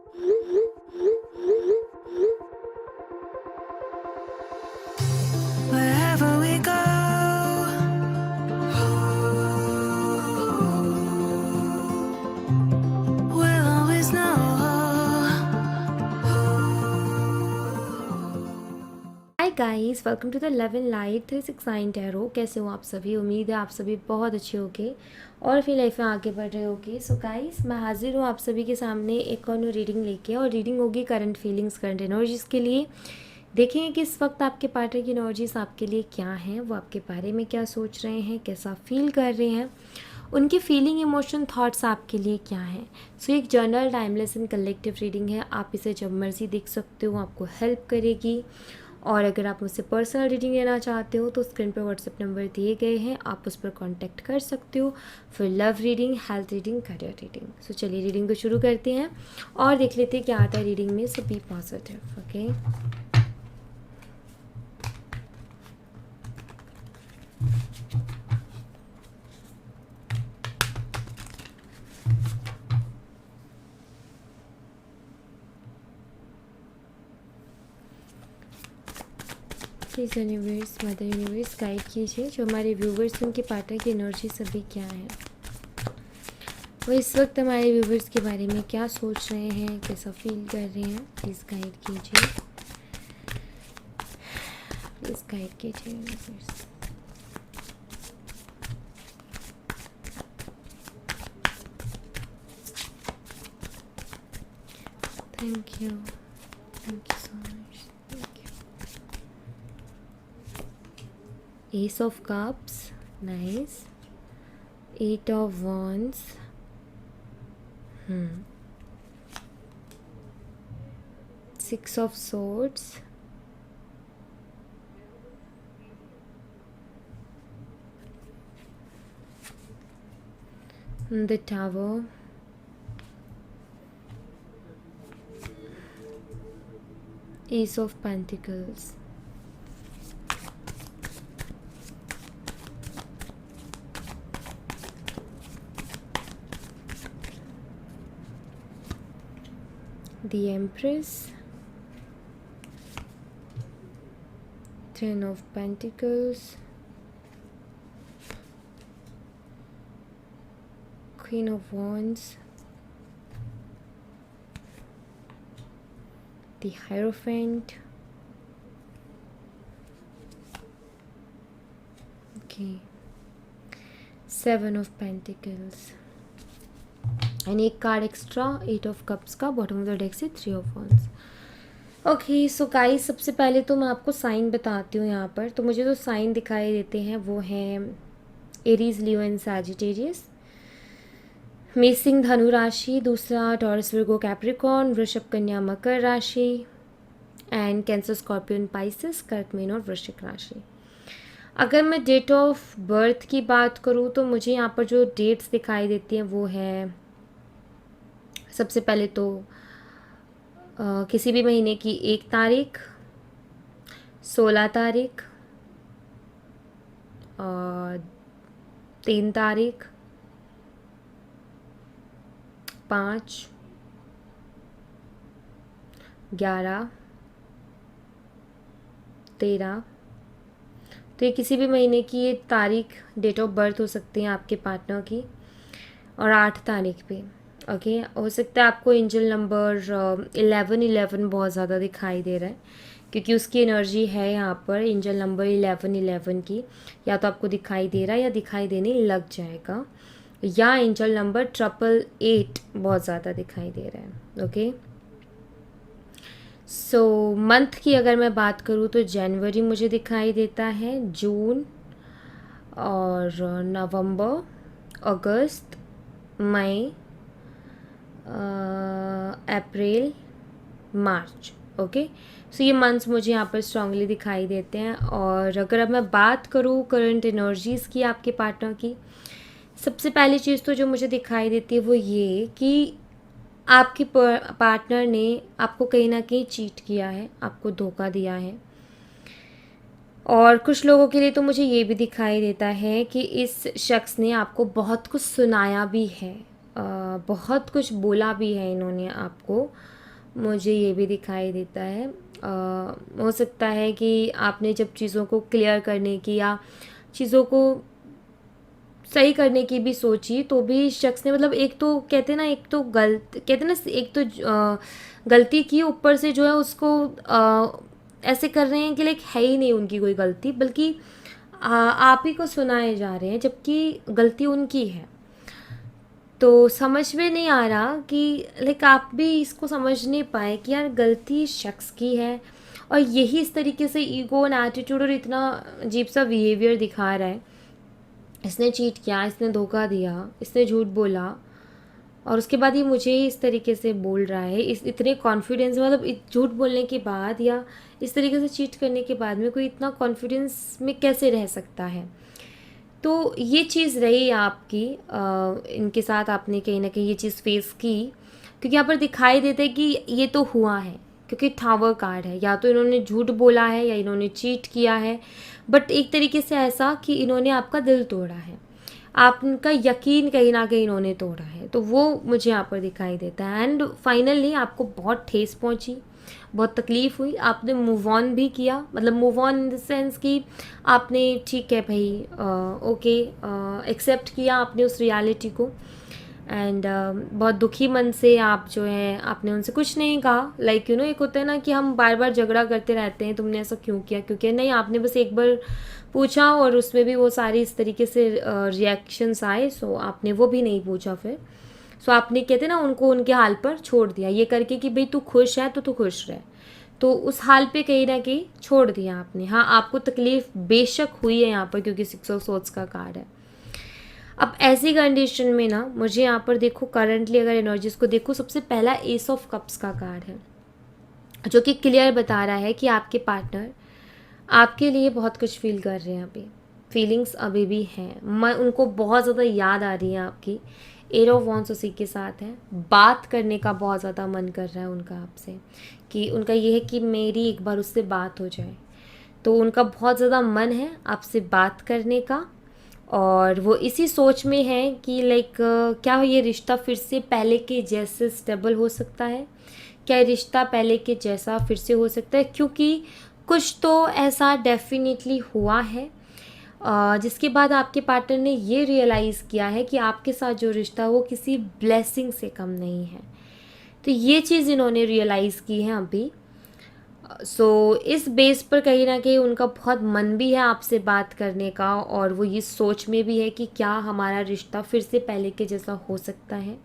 Wherever we go, we'll always know. Hi guys, welcome to the love and light 369 tarot. कैसे हो आप सभी? उम्मीद है आप सभी बहुत अच्छे होगे और फिर लाइफ में आगे बढ़ रहे होगे। सो गाइस, मैं हाजिर हूँ आप सभी के सामने एक और न्यू रीडिंग लेके, और रीडिंग होगी करंट फीलिंग्स, करंट एनर्जीज़ के लिए। देखेंगे कि इस वक्त आपके पार्टनर की एनर्जीज आपके लिए क्या हैं, वो आपके बारे में क्या सोच रहे हैं, कैसा फील कर रहे हैं, उनकी फीलिंग, इमोशन, थॉट्स आपके लिए क्या हैं। सो एक journal, timeless and collective reading है। आप इसे जब मर्जी देख सकते हो, आपको हेल्प करेगी। और अगर आप मुझसे पर्सनल रीडिंग लेना चाहते हो तो स्क्रीन पर व्हाट्सएप नंबर दिए गए हैं, आप उस पर कांटेक्ट कर सकते हो फिर love reading, health reading, career reading. So चलिए रीडिंग को शुरू करते हैं और देख लेते हैं क्या आता है रीडिंग में। So be positive, okay. Please universe, mother universe guide कीजिए जो हमारे व्यूवर्स, उनके पार्टनर की एनर्जी सभी क्या है, वो इस वक्त हमारे व्यूवर्स के बारे में क्या सोच रहे हैं, कैसा फील कर रहे हैं। प्लीज़ गाइड कीजिए, प्लीज़ गाइड कीजिए universe. Thank you so much, thank you. Ace of cups, nice. Eight of wands, six of swords, the tower, ace of pentacles, the empress, ten of pentacles, queen of wands, the hierophant, okay, seven of pentacles, and एक card extra, eight of cups का bottom of the deck से, three of wands। Okay so guys, सबसे पहले तो मैं आपको sign बताती हूँ यहाँ पर। तो मुझे जो साइन दिखाई देते हैं वो हैं एरीज, लियो एंड सैजिटेरियस। मेषिंग धनु राशि, दूसरा टॉरस, विर्गो, कैप्रिकॉर्न, वृषभ, कन्या, मकर राशि, एंड कैंसर, स्कॉर्पियन, पाइसेस, कर्क, मीन और वृश्चिक राशि। अगर मैं डेट ऑफ बर्थ की बात करूँ तो मुझे यहाँ पर जो डेट्स दिखाई देती हैं वो है, सबसे पहले तो किसी भी महीने की 1 तारीख, 16 तारीख, 3 तारीख, 5, 11, 13। तो ये किसी भी महीने की ये तारीख, डेट ऑफ बर्थ हो सकती है आपके पार्टनर की। और 8 तारीख पे, ओके। हो सकता है आपको एंजल नंबर 11 बहुत ज़्यादा दिखाई दे रहा है, क्योंकि उसकी एनर्जी है यहाँ पर एंजल नंबर 11 की। या तो आपको दिखाई दे रहा है या दिखाई देने लग जाएगा, या एंजल नंबर 888 बहुत ज़्यादा दिखाई दे रहा है, ओके। सो मंथ की अगर मैं बात करूँ तो जनवरी मुझे दिखाई देता है, जून और नवंबर, अगस्त, मई, अप्रैल, मार्च, ओके। सो ये मंथ्स मुझे यहाँ पर स्ट्रांगली दिखाई देते हैं। और अगर अब मैं बात करूँ करंट एनर्जीज़ की आपके पार्टनर की, सबसे पहली चीज़ तो जो मुझे दिखाई देती है वो ये कि आपके पार्टनर ने आपको कहीं ना कहीं चीट किया है, आपको धोखा दिया है। और कुछ लोगों के लिए तो मुझे ये भी दिखाई देता है कि इस शख्स ने आपको बहुत कुछ सुनाया भी है, बहुत कुछ बोला भी है इन्होंने आपको, मुझे ये भी दिखाई देता है। हो सकता है कि आपने जब चीज़ों को क्लियर करने की या चीज़ों को सही करने की भी सोची तो भी शख्स ने मतलब एक तो कहते हैं ना, एक तो कहते हैं ना, एक तो गलती की, ऊपर से जो है उसको ऐसे कर रहे हैं कि लाइक है ही नहीं उनकी कोई गलती, बल्कि आप ही को सुनाए जा रहे हैं जबकि गलती उनकी है। तो समझ में नहीं आ रहा कि लाइक आप भी इसको समझ नहीं पाए कि यार गलती शख्स की है, और यही इस तरीके से ईगो एंड एटीट्यूड और इतना अजीब सा बिहेवियर दिखा रहा है। इसने चीट किया, इसने धोखा दिया, इसने झूठ बोला, और उसके बाद ये मुझे इस तरीके से बोल रहा है, इस इतने कॉन्फिडेंस, मतलब झूठ बोलने के बाद या इस तरीके से चीट करने के बाद में कोई इतना कॉन्फिडेंस में कैसे रह सकता है। तो ये चीज़ रही आपकी, इनके साथ आपने कहीं ना कहीं ये चीज़ फेस की, क्योंकि यहाँ पर दिखाई देता है कि ये तो हुआ है, क्योंकि टावर कार्ड है, या तो इन्होंने झूठ बोला है या इन्होंने चीट किया है, बट एक तरीके से ऐसा कि इन्होंने आपका दिल तोड़ा है, आपका यकीन कहीं ना कहीं इन्होंने तोड़ा है, तो वो मुझे यहाँ पर दिखाई देता है। एंड फाइनली आपको बहुत ठेस पहुँची, बहुत तकलीफ़ हुई, आपने मूव ऑन भी किया, मतलब move on in the sense कि आपने ठीक है भाई, ओके, एक्सेप्ट किया आपने उस रियलिटी को। एंड बहुत दुखी मन से आप जो है, आपने उनसे कुछ नहीं कहा, लाइक एक होता है ना कि हम बार बार झगड़ा करते रहते हैं, तुमने ऐसा क्यों किया, क्योंकि नहीं, आपने बस एक बार पूछा और उसमें भी वो सारी इस तरीके से रिएक्शंस आए, सो आपने वो भी नहीं पूछा फिर। सो आपने कहते ना उनको उनके हाल पर छोड़ दिया, ये करके कि भाई तू खुश है तो तू खुश रह, तो उस हाल पे कहीं ना कहीं छोड़ दिया आपने। हाँ, आपको तकलीफ़ बेशक हुई है यहाँ पर, क्योंकि 6 ऑफ सोर्ड्स का कार्ड है। अब ऐसी कंडीशन में ना मुझे यहाँ पर देखो, करंटली अगर एनर्जीज को देखो, सबसे पहला एस ऑफ कप्स का कार्ड है, जो कि क्लियर बता रहा है कि आपके पार्टनर आपके लिए बहुत कुछ फील कर रहे हैं, अभी फीलिंग्स अभी भी हैं, मैं उनको बहुत ज़्यादा याद आ रही है आपकी। एट ऑफ वॉन्ड्स उसी के साथ है, बात करने का बहुत ज़्यादा मन कर रहा है उनका आपसे, कि उनका ये है कि मेरी एक बार उससे बात हो जाए, तो उनका बहुत ज़्यादा मन है आपसे बात करने का, और वो इसी सोच में है कि लाइक क्या ये रिश्ता फिर से पहले के जैसे स्टेबल हो सकता है, क्या ये रिश्ता पहले के जैसा फिर से हो सकता है, क्योंकि कुछ तो ऐसा डेफिनेटली हुआ है जिसके बाद आपके पार्टनर ने ये रियलाइज़ किया है कि आपके साथ जो रिश्ता वो किसी ब्लेसिंग से कम नहीं है। तो ये चीज़ इन्होंने रियलाइज़ की है अभी। सो इस बेस पर कहीं ना कहीं उनका बहुत मन भी है आपसे बात करने का, और वो ये सोच में भी है कि क्या हमारा रिश्ता फिर से पहले के जैसा हो सकता है।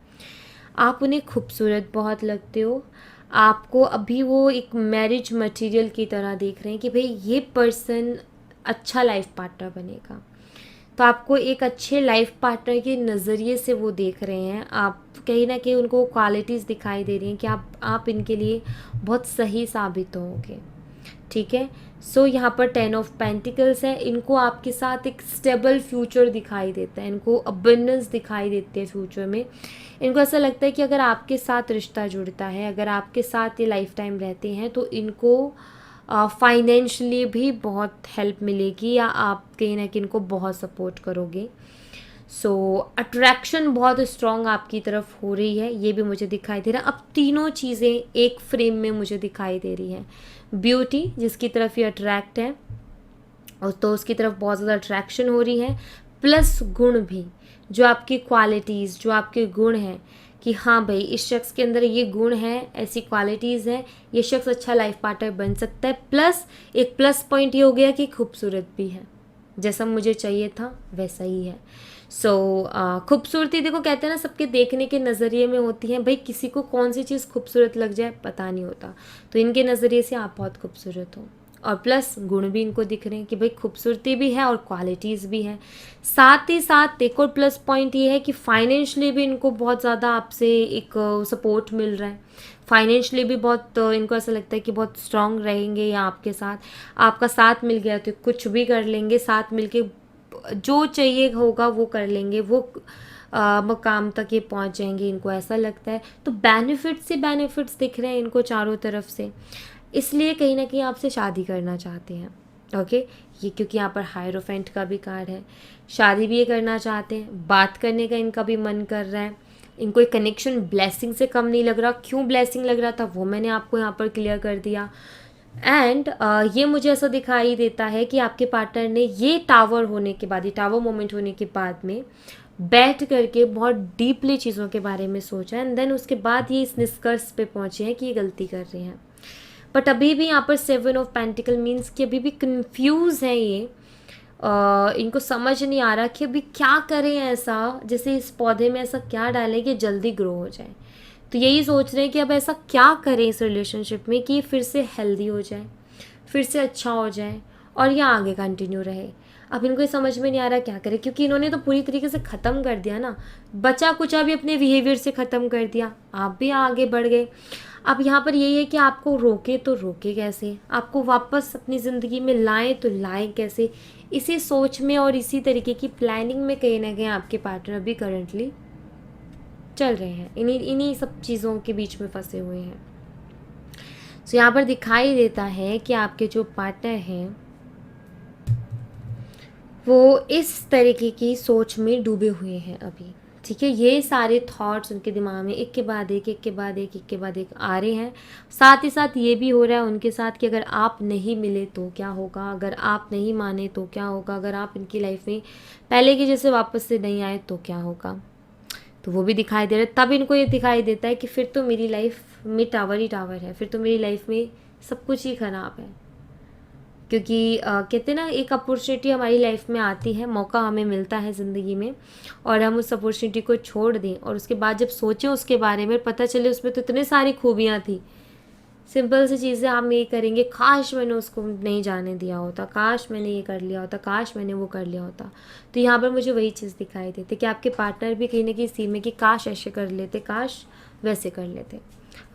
आप उन्हें खूबसूरत बहुत लगते हो, आपको अभी वो एक मैरिज मटेरियल की तरह देख रहे हैं कि भाई ये पर्सन अच्छा लाइफ पार्टनर बनेगा, तो आपको एक अच्छे लाइफ पार्टनर के नज़रिए से वो देख रहे हैं। आप कहीं ना कहीं उनको क्वालिटीज़ दिखाई दे रही हैं कि आप इनके लिए बहुत सही साबित होंगे, ठीक है। सो यहाँ पर 10 ऑफ पेंटिकल्स है, इनको आपके साथ एक स्टेबल फ्यूचर दिखाई देता है, इनको अबंडेंस दिखाई देती है फ्यूचर में। इनको ऐसा लगता है कि अगर आपके साथ रिश्ता जुड़ता है, अगर आपके साथ ये लाइफ टाइम रहते हैं, तो इनको फाइनेंशियली भी बहुत हेल्प मिलेगी, या आप कहीं ना कहीं इनको बहुत सपोर्ट करोगे। सो अट्रैक्शन बहुत स्ट्रॉन्ग आपकी तरफ हो रही है, ये भी मुझे दिखाई दे रहा है। अब तीनों चीज़ें एक फ्रेम में मुझे दिखाई दे रही हैं। ब्यूटी जिसकी तरफ ये अट्रैक्ट है, और तो उसकी तरफ बहुत ज़्यादा अट्रैक्शन हो रही है, प्लस गुण भी, जो आपकी क्वालिटीज़, जो आपके गुण हैं, कि हाँ भाई इस शख्स के अंदर ये गुण हैं, ऐसी क्वालिटीज़ हैं, ये शख्स अच्छा लाइफ पार्टनर बन सकता है। प्लस एक प्लस पॉइंट ये हो गया कि खूबसूरत भी है, जैसा मुझे चाहिए था वैसा ही है। सो खूबसूरती देखो, कहते हैं ना सबके देखने के नज़रिए में होती है, भाई किसी को कौन सी चीज़ खूबसूरत लग जाए पता नहीं होता, तो इनके नज़रिए से आप बहुत खूबसूरत हो, और प्लस गुण भी इनको दिख रहे हैं कि भाई खूबसूरती भी है और क्वालिटीज़ भी हैं। साथ ही साथ एक और प्लस पॉइंट ये है कि फाइनेंशियली भी इनको बहुत ज़्यादा आपसे एक सपोर्ट मिल रहा है, फाइनेंशियली भी बहुत इनको ऐसा लगता है कि बहुत स्ट्रांग रहेंगे, या आपके साथ आपका साथ मिल गया तो कुछ भी कर लेंगे, साथ मिल के जो चाहिए होगा वो कर लेंगे, वो मकाम तक ये पहुंच जाएंगे, इनको ऐसा लगता है। तो बेनिफिट्स से बेनिफिट्स दिख रहे हैं इनको चारों तरफ से, इसलिए कहीं ना कहीं आपसे शादी करना चाहते हैं, ओके। ये क्योंकि यहाँ पर हायरोफेंट का भी कार्ड है, शादी भी ये करना चाहते हैं, बात करने का इनका भी मन कर रहा है, इनको एक कनेक्शन ब्लेसिंग से कम नहीं लग रहा। क्यों ब्लेसिंग लग रहा था वो मैंने आपको यहाँ पर क्लियर कर दिया। एंड ये मुझे ऐसा दिखाई देता है कि आपके पार्टनर ने ये टावर होने के बाद, ये टावर मोमेंट होने के बाद में बैठ करके बहुत डीपली चीज़ों के बारे में सोचा एंड देन उसके बाद ये इस निष्कर्ष पे पहुँचे हैं कि ये गलती कर रहे हैं। बट अभी भी यहाँ पर 7 ऑफ पेंटिकल मीन्स कि अभी भी कंफ्यूज हैं ये। इनको समझ नहीं आ रहा कि अभी क्या करें ऐसा, जैसे इस पौधे में ऐसा क्या डालें कि जल्दी ग्रो हो जाए। तो यही सोच रहे हैं कि अब ऐसा क्या करें इस रिलेशनशिप में कि ये फिर से हेल्दी हो जाए, फिर से अच्छा हो जाए और ये आगे कंटिन्यू रहे। अब इनको ये समझ में नहीं आ रहा क्या करें, क्योंकि इन्होंने तो पूरी तरीके से ख़त्म कर दिया ना, बचा कुचा भी अपने बिहेवियर से ख़त्म कर दिया, आप भी आगे बढ़ गए। अब यहाँ पर यही है कि आपको रोके तो रोके कैसे, आपको वापस अपनी ज़िंदगी में लाएं तो लाएं कैसे। इसी सोच में और इसी तरीके की प्लानिंग में कहीं ना कहीं आपके पार्टनर अभी करंटली चल रहे हैं, इन्हीं सब चीज़ों के बीच में फंसे हुए हैं। सो यहाँ पर दिखाई देता है कि आपके जो पार्टनर हैं वो इस तरीके की सोच में डूबे हुए हैं अभी, ठीक है। ये सारे थॉट्स उनके दिमाग में एक के बाद एक आ रहे हैं। साथ ही साथ ये भी हो रहा है उनके साथ कि अगर आप नहीं मिले तो क्या होगा, अगर आप नहीं माने तो क्या होगा, अगर आप इनकी लाइफ में पहले की जैसे वापस से नहीं आए तो क्या होगा। तो वो भी दिखाई दे रहा है। तब इनको ये दिखाई देता है कि फिर तो मेरी लाइफ में टावर ही टावर है, फिर तो मेरी लाइफ में सब कुछ ही ख़राब है। क्योंकि कहते हैं ना, एक अपॉर्चुनिटी हमारी लाइफ में आती है, मौका हमें मिलता है ज़िंदगी में और हम उस अपॉर्चुनिटी को छोड़ दें और उसके बाद जब सोचें उसके बारे में, पता चले उसमें तो इतने सारी खूबियाँ थी। सिंपल सी चीज़ें हम ये करेंगे, काश मैंने उसको नहीं जाने दिया होता, काश मैंने ये कर लिया होता, काश मैंने वो कर लिया होता। तो यहाँ पर मुझे वही चीज़ दिखाई देती कि आपके पार्टनर भी कहीं ना कहीं सी में कि काश ऐसे कर लेते, काश वैसे कर लेते।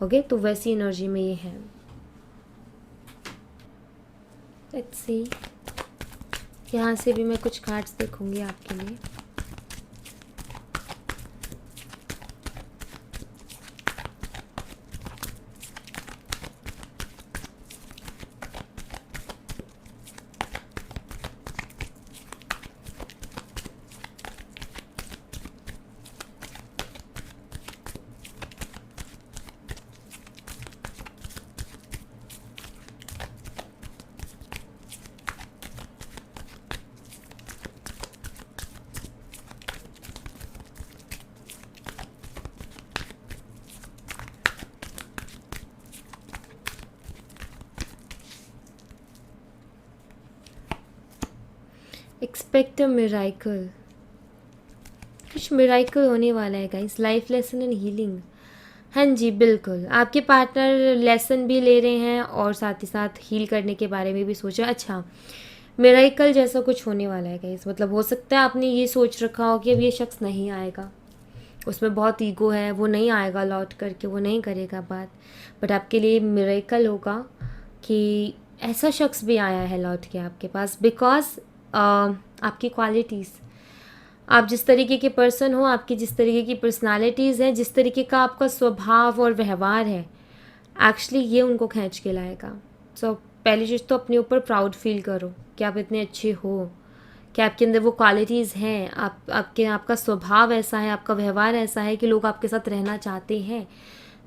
ओके, तो वैसी एनर्जी में ये है। लेट्स सी, यहाँ से भी मैं कुछ कार्ड्स देखूंगी आपके लिए। एक्सपेक्ट अ मिराइकल, कुछ मिराइकल होने वाला है guys. Life lesson and healing, हाँ जी बिल्कुल। आपके पार्टनर लेसन भी ले रहे हैं और साथ ही साथ हील करने के बारे में भी सोचा। अच्छा, मिराइकल जैसा कुछ होने वाला है गाइस। मतलब हो सकता है आपने ये सोच रखा हो कि अब ये शख्स नहीं आएगा, उसमें बहुत ईगो है, वो नहीं आएगा लौट करके, वो नहीं करेगा बात। बट आपके लिए मिरेकल होगा कि ऐसा शख्स भी आया है लौट के आपके पास, बिकॉज आपकी क्वालिटीज़, आप जिस तरीके के पर्सन हो, आपकी जिस तरीके की पर्सनालिटीज़ हैं, जिस तरीके का आपका स्वभाव और व्यवहार है, एक्चुअली ये उनको खींच के लाएगा। सो पहली चीज़ तो अपने ऊपर प्राउड फील करो कि आप इतने अच्छे हो, कि आपके अंदर वो क्वालिटीज़ हैं, आपका स्वभाव ऐसा है, आपका व्यवहार ऐसा है कि लोग आपके साथ रहना चाहते हैं।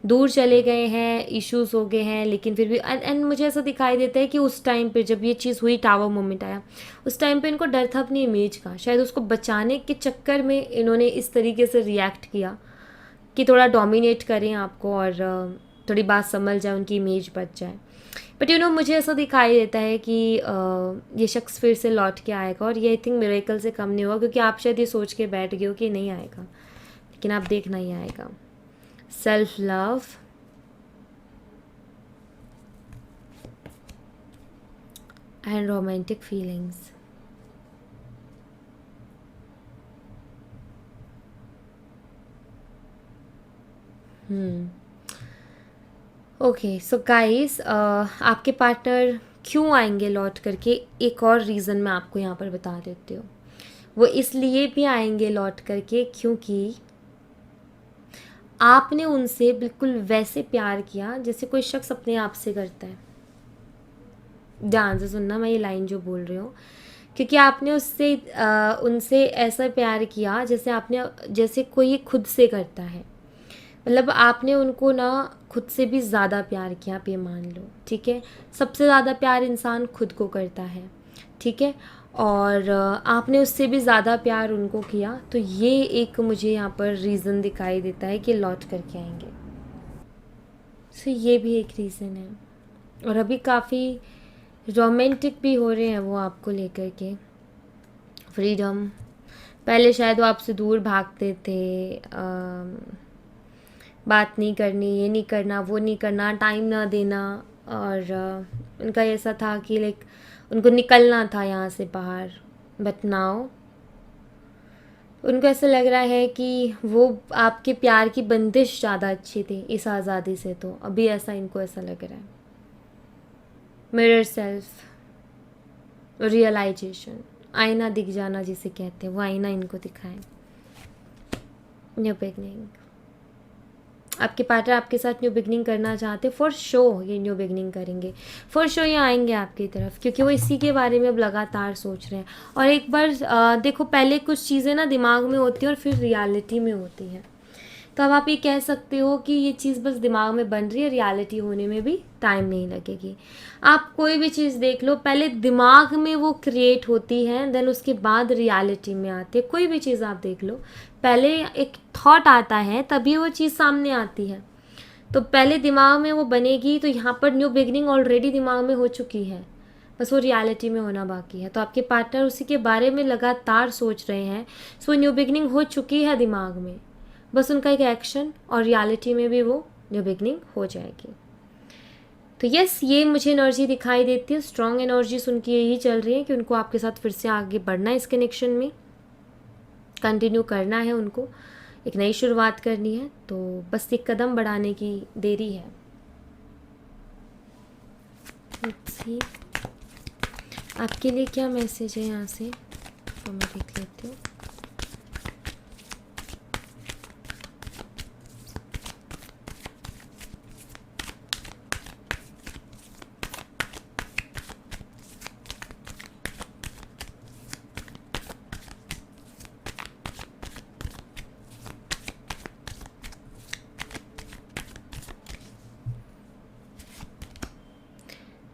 दूर चले गए हैं, इश्यूज़ हो गए हैं, लेकिन फिर भी एंड मुझे ऐसा दिखाई देता है कि उस टाइम पे जब ये चीज़ हुई, टावर मोमेंट आया, उस टाइम पे इनको डर था अपनी इमेज का। शायद उसको बचाने के चक्कर में इन्होंने इस तरीके से रिएक्ट किया कि थोड़ा डोमिनेट करें आपको और थोड़ी बात समझ जाए, उनकी इमेज बच जाए। बट मुझे ऐसा दिखाई देता है कि ये शख्स फिर से लौट के आएगा और ये आई थिंक मिरेकल से कम नहीं होगा, क्योंकि आप शायद ये सोच के बैठ गए हो कि नहीं आएगा, लेकिन आप देखना ही आएगा। Self love, and romantic feelings. Okay so guys, आपके पार्टनर क्यों आएंगे लौट करके, एक और रीज़न मैं आपको यहाँ पर बता देती हूँ। वो इसलिए भी आएंगे लौट करके क्योंकि आपने उनसे बिल्कुल वैसे प्यार किया जैसे कोई शख्स अपने आप से करता है। ध्यान से सुनना, मैं ये लाइन जो बोल रही हूँ क्योंकि आपने उनसे ऐसा प्यार किया जैसे कोई खुद से करता है। मतलब आपने उनको ना खुद से भी ज़्यादा प्यार किया, आप ये मान लो, ठीक है। सबसे ज़्यादा प्यार इंसान खुद को करता है, ठीक है। और आपने उससे भी ज़्यादा प्यार उनको किया, तो ये एक मुझे यहाँ पर रीज़न दिखाई देता है कि लौट करके आएंगे। सो ये भी एक रीज़न है। और अभी काफ़ी रोमांटिक भी हो रहे हैं वो आपको लेकर के, फ्रीडम। पहले शायद वो आपसे दूर भागते थे, बात नहीं करनी, ये नहीं करना, वो नहीं करना, टाइम ना देना। और उनका ऐसा था कि लाइक उनको निकलना था यहाँ से बाहर। बट नाउ उनको ऐसा लग रहा है कि वो आपके प्यार की बंदिश ज़्यादा अच्छी थी इस आज़ादी से। तो अभी इनको ऐसा लग रहा है। मिरर सेल्फ, रियलाइजेशन, आईना दिख जाना जिसे कहते हैं, वो आईना इनको दिखाए। न्यू बिगनिंग, आपके पार्टनर आपके साथ न्यू बिगनिंग करना चाहते, फॉर शो ये न्यू बिगनिंग करेंगे, फॉर शो ये आएंगे आपकी तरफ, क्योंकि वो इसी के बारे में अब लगातार सोच रहे हैं। और एक बार देखो, पहले कुछ चीज़ें ना दिमाग में होती हैं और फिर रियलिटी में होती हैं। तो अब आप ये कह सकते हो कि ये चीज़ बस दिमाग में बन रही है, रियलिटी होने में भी टाइम नहीं लगेगी। आप कोई भी चीज़ देख लो, पहले दिमाग में वो क्रिएट होती है, देन उसके बाद रियलिटी में आती है। कोई भी चीज़ आप देख लो, पहले एक थॉट आता है तभी वो चीज़ सामने आती है। तो पहले दिमाग में वो बनेगी, तो यहाँ पर न्यू बिगनिंग ऑलरेडी दिमाग में हो चुकी है, बस वो रियलिटी में होना बाकी है। तो आपके पार्टनर उसी के बारे में लगातार सोच रहे हैं। सो न्यू बिगनिंग हो चुकी है दिमाग में, बस उनका एक एक्शन और रियलिटी में भी वो न्यू बिगनिंग हो जाएगी। तो यस, ये मुझे एनर्जी दिखाई देती है। स्ट्रॉन्ग एनर्जीज उनकी यही चल रही है कि उनको आपके साथ फिर से आगे बढ़ना है, इस कनेक्शन में कंटिन्यू करना है, उनको एक नई शुरुआत करनी है। तो बस एक कदम बढ़ाने की देरी है। Let's see, आपके लिए क्या मैसेज है यहाँ से, तो मैं देख लेती हूँ।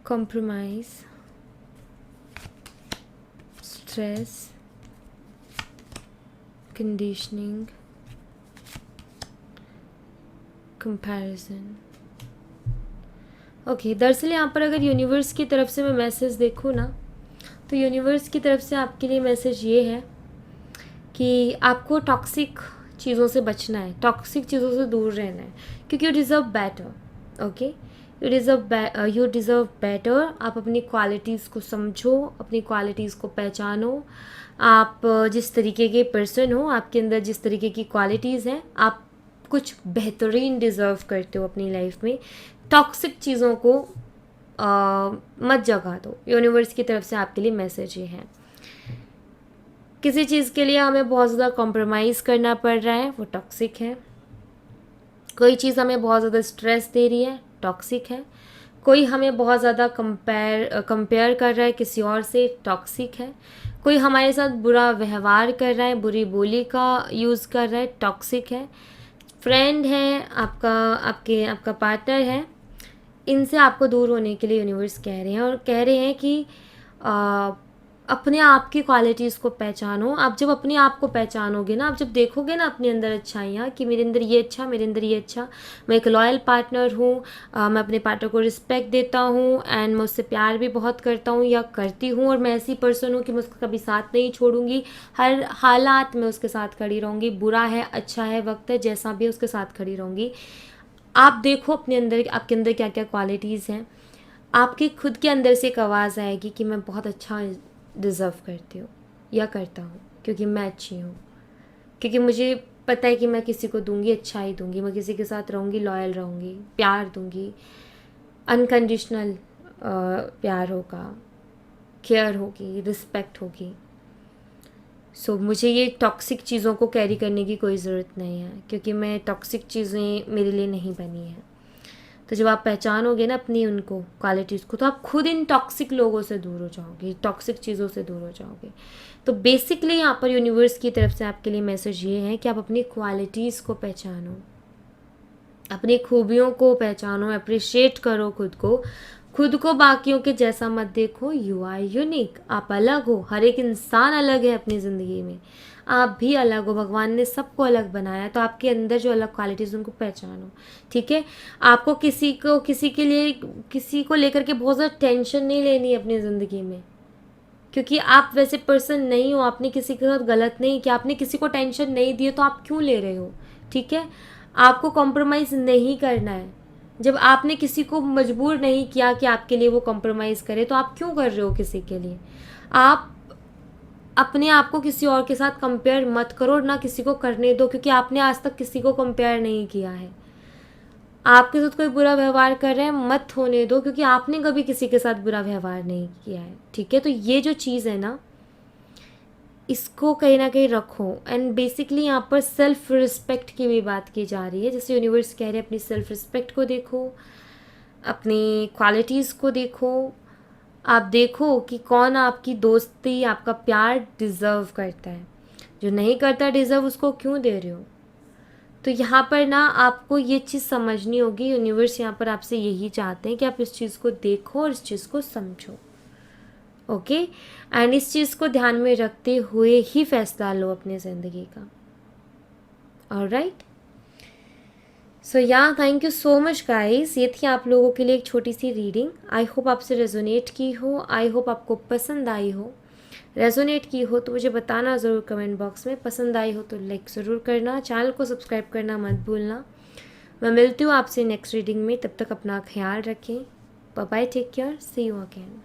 compromise, stress, conditioning, comparison। Okay, दरअसल यहाँ पर अगर यूनिवर्स की तरफ से मैं मैसेज देखूँ ना, तो यूनिवर्स की तरफ से आपके लिए मैसेज ये है कि आपको टॉक्सिक चीज़ों से बचना है, टॉक्सिक चीज़ों से दूर रहना है, क्योंकि you deserve better. Okay, you deserve better. आप अपनी क्वालिटीज़ को समझो, अपनी क्वालिटीज़ को पहचानो। आप जिस तरीके के पर्सन हो, आपके अंदर जिस तरीके की क्वालिटीज़ हैं, आप कुछ बेहतरीन डिज़र्व करते हो अपनी लाइफ में। टॉक्सिक चीज़ों को मत जगा दो। यूनिवर्स की तरफ से आपके लिए मैसेज ये है। किसी चीज़ के लिए हमें बहुत ज़्यादा कॉम्प्रोमाइज़ करना पड़ रहा है, वो टॉक्सिक है। कोई चीज़ हमें बहुत ज़्यादा स्ट्रेस दे रही है, टॉक्सिक है। कोई हमें बहुत ज़्यादा कंपेयर कर रहा है किसी और से, टॉक्सिक है। कोई हमारे साथ बुरा व्यवहार कर रहा है, बुरी बोली का यूज़ कर रहा है, टॉक्सिक है। फ्रेंड है आपका पार्टनर है, इनसे आपको दूर होने के लिए यूनिवर्स कह रहे हैं, और कह रहे हैं कि अपने आप की क्वालिटीज़ को पहचानो। आप जब अपने आप को पहचानोगे ना, आप जब देखोगे ना अपने अंदर अच्छाइयाँ कि मेरे अंदर ये अच्छा, मेरे अंदर ये अच्छा, मैं एक लॉयल पार्टनर हूँ, मैं अपने पार्टनर को रिस्पेक्ट देता हूँ, एंड मैं उससे प्यार भी बहुत करता हूँ या करती हूँ, और मैं ऐसी पर्सन हूँ कि मैं उसका कभी साथ नहीं छोड़ूंगी, हर हालात में उसके साथ खड़ी रहूँगी, बुरा है अच्छा है वक्त है जैसा भी है, उसके साथ खड़ी रहूँगी। आप देखो अपने अंदर, आपके अंदर क्या क्या क्वालिटीज़ हैं। आपके खुद के अंदर से एक आवाज़ आएगी कि मैं बहुत अच्छा डिज़र्व करती हूँ या करता हूँ, क्योंकि मैं अच्छी हूँ, क्योंकि मुझे पता है कि मैं किसी को दूंगी अच्छा ही दूंगी, मैं किसी के साथ रहूँगी, लॉयल रहूँगी, प्यार दूंगी, अनकंडीशनल प्यार होगा, केयर होगी, रिस्पेक्ट होगी। सो मुझे ये टॉक्सिक चीज़ों को कैरी करने की कोई ज़रूरत नहीं है, क्योंकि मैं टॉक्सिक चीज़ें मेरे लिए नहीं बनी हैं। तो जब आप पहचानोगे ना अपनी उनको क्वालिटीज़ को, तो आप खुद इन टॉक्सिक लोगों से दूर हो जाओगे, टॉक्सिक चीज़ों से दूर हो जाओगे। तो बेसिकली यहाँ पर यूनिवर्स की तरफ से आपके लिए मैसेज ये है कि आप अपनी क्वालिटीज़ को पहचानो, अपनी खूबियों को पहचानो, अप्रिशिएट करो खुद को बाकियों के जैसा मत देखो। यू आर यूनिक, आप अलग हो, हर एक इंसान अलग है अपनी ज़िंदगी में, आप भी अलग हो, भगवान ने सबको अलग बनाया। तो आपके अंदर जो अलग क्वालिटीज़ उनको पहचानो, ठीक है। आपको किसी को लेकर के बहुत ज़्यादा टेंशन नहीं लेनी है अपनी ज़िंदगी में, क्योंकि आप वैसे पर्सन नहीं हो, आपने किसी के साथ गलत नहीं किया, आपने किसी को टेंशन नहीं दी, तो आप क्यों ले रहे हो, ठीक है। आपको कॉम्प्रोमाइज़ नहीं करना है। जब आपने किसी को मजबूर नहीं किया कि आपके लिए वो कॉम्प्रोमाइज़ करे, तो आप क्यों कर रहे हो किसी के लिए। आप अपने आप को किसी और के साथ कंपेयर मत करो, ना किसी को करने दो, क्योंकि आपने आज तक किसी को कंपेयर नहीं किया है। आपके साथ कोई बुरा व्यवहार कर रहे हैं, मत होने दो, क्योंकि आपने कभी किसी के साथ बुरा व्यवहार नहीं किया है, ठीक है। तो ये जो चीज़ है ना, इसको कहीं ना कहीं रखो। एंड बेसिकली यहाँ पर सेल्फ रिस्पेक्ट की भी बात की जा रही है। जैसे यूनिवर्स कह रहे हैं अपनी सेल्फ रिस्पेक्ट को देखो, अपनी क्वालिटीज़ को देखो। आप देखो कि कौन आपकी दोस्ती, आपका प्यार डिज़र्व करता है, जो नहीं करता डिज़र्व उसको क्यों दे रहे हो। तो यहाँ पर ना आपको ये चीज़ समझनी होगी। यूनिवर्स यहाँ पर आपसे यही चाहते हैं कि आप इस चीज़ को देखो और इस चीज़ को समझो, ओके। एंड इस चीज़ को ध्यान में रखते हुए ही फैसला लो अपनी ज़िंदगी का, ऑलराइट। सो या thank you so much guys, ये थी आप लोगों के लिए एक छोटी सी रीडिंग। आई होप आपसे रेजोनेट की हो, आई होप आपको पसंद आई हो। रेजोनेट की हो तो मुझे बताना ज़रूर कमेंट बॉक्स में, पसंद आई हो तो लाइक ज़रूर करना, चैनल को सब्सक्राइब करना मत भूलना। मैं मिलती हूँ आपसे नेक्स्ट रीडिंग में, तब तक अपना ख्याल रखें। Bye bye, take care, see you again.